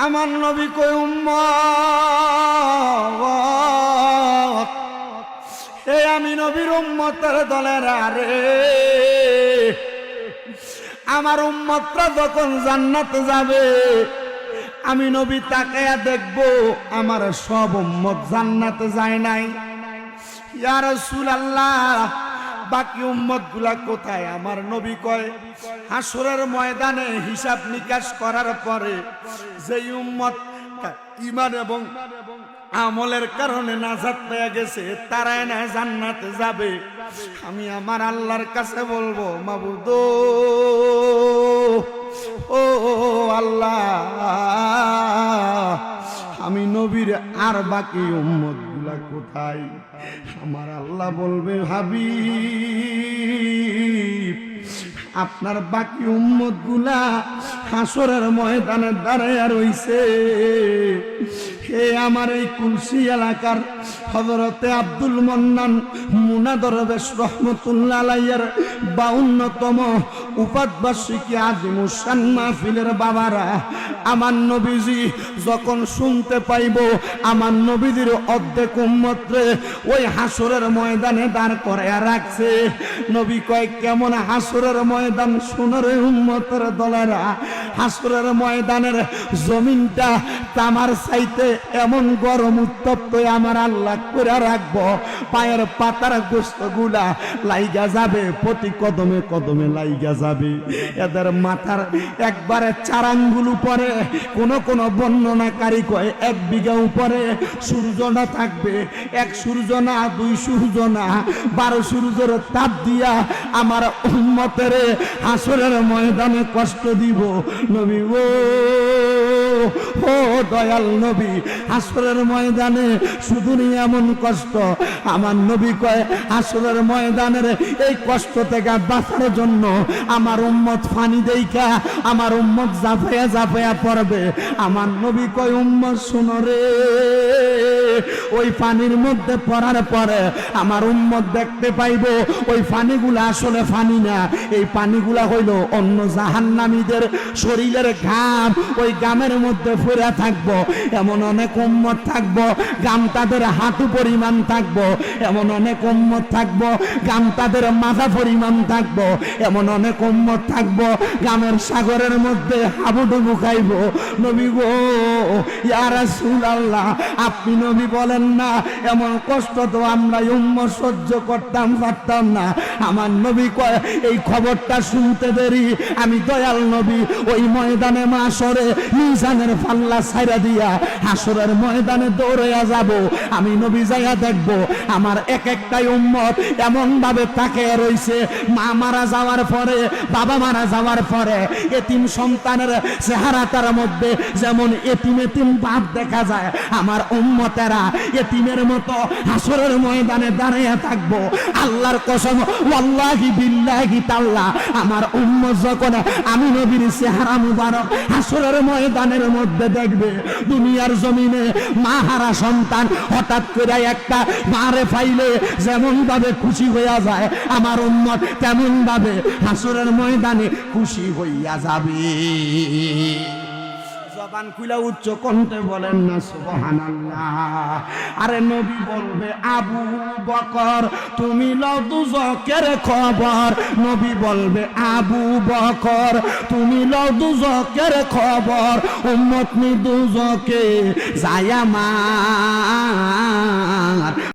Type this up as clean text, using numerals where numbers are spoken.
আমার নবী কই উম্মত, এই আমি নবীর উম্মতের দলের আরে আমার উম্মতরা যখন জান্নাতে যাবে আমি নবী তাকায়া দেখব আমার সব উম্মত জান্নাতে যায় নাই। ইয়া রাসূলুল্লাহ বাকি উম্মত গুলা কোথায়? আমার নবী কয় হাসরের ময়দানে হিসাব নিকাশ করার পরে যেই উম্মত ঈমান এবং আমলের কারণে নাজাত পেয়ে গেছে তারাই না জান্নাতে যাবে। আমি আমার আল্লাহর কাছে বলবো মাবুদ ও আল্লাহ, আমি নবীর আর বাকি উম্মত গুলা কোথায়? আমার আল্লাহ বলবে হাবিব আপনার বাকি উম্মত গুলা হাসরের ময়দানে দাঁড়ায় রইছে। হে আমার এই কুলসি এলাকার হযরতে আব্দুল মান্নান মুনাদরবেশ রহমতুল্লাহ আলাইহির 52তম উপাধ্যায়িকী আজিমুসান মাহফিলের বাবারা, আমার নবীজি যখন শুনতে পাইব আমার নবীজির অর্ধেক উম্মতরে ওই হাসরের ময়দানে দাঁড় করায়া রাখছে। নবী কয় কেমন হাসরের ময়দান? শুনরে উম্মতের দলেরা, হাসরের ময়দানের জমিনটা তামার চাইতে এমন গরম উত্তপ্ত আমার আল্লাহ করে রাখবো, পায়ের পাতার গোস্তগুলা লাইগা যাবে, প্রতি কদমে কদমে লাইগা যাবে। এদের মাথার একবারে 4 আঙ্গুল উপরে, কোন বর্ণনাকারী কয় 1 বিঘা উপরে সূর্য না থাকবে। 1 সূর্য না, 2 সূর্য না, 12 সূর্যের তাপ দিয়া আমার উম্মতের হাসরের ময়দানে কষ্ট দিব। নবী ও দয়াল নবী, হাসরের ময়দানে শুধু এমন কষ্ট, আমার নবী কয় হাসরের ময়দানের এই কষ্ট থেকে বাঁচার জন্য আমার উম্মত পানি দেইখা আমার উম্মত জাফায়া জাফায়া পড়বে। আমার নবী কয় উম্মত শুনো রে, ওই পানির মধ্যে পড়ার পরে আমার উম্মত দেখতে পাইব ওই পানিগুলা আসলে পানি না, এই পানিগুলা হইল অন্য জাহান্নামীদের শরীরের ঘাম। ওই ঘামের মধ্যে ফুরা থাকবো। এমন অনেক উম্মত থাকবো ঘাম তাদের হাঁটু পরিমাণ থাকবো, এমন অনেক উম্মত থাকবো ঘাম তাদের মাথা পরিমাণ থাকবো, এমন অনেক উম্মত থাকবো ঘামের সাগরের মধ্যে হাবুডুবু খাইব। নবী গো ইয়া রাসূলুল্লাহ, আপনি নবী বলেন না এমন কষ্ট তো আমরা উম্মত সহ্য করতাম পারতাম না। আমার নবী কয় এই খবরটা শুনতে দেরি আমি দয়াল নবী ওই ময়দানে মাশরে মিজানের পাল্লা ছাইরা দিয়া হাসরের ময়দানে দৌড়াইয়া যাব। আমি নবী যাইয়া দেখব আমার একটা উম্মত এমন ভাবে তাকিয়ে রইছে, মা মারা যাওয়ার পরে, বাবা মারা যাওয়ার পরে এতিম সন্তানের চেহারাটার মধ্যে যেমন এতিম এতিম ভাব দেখা যায়, আমার উম্মতেরা এতিমের মতো হাসরের ময়দানে দাঁড়িয়ে থাকবো। আল্লাহর কসম ওয়াল্লাহি বিল্লাহি তাআলা, আমার উম্মত যখন আমি নবীর চেহারা মুবারক হাসরের ময়দানের মধ্যে দেখবে, দুনিয়ার জমিনে মা হারা সন্তান হঠাৎ করে একটা মারে পাইলে যেমন ভাবে খুশি হইয়া যায়, আমার উম্মত তেমন ভাবে হাসরের ময়দানে খুশি হইয়া যাবে। জবান খুলে উচ্চ কণ্ঠে বলেন না সুবহানাল্লাহ। আরে নবী বলবে আবু বকর তুমি লও দুজকের খবর, নবী বলবে আবু বকর তুমি লও দুজকের খবর, উম্মত নি দুজকে যায়া মা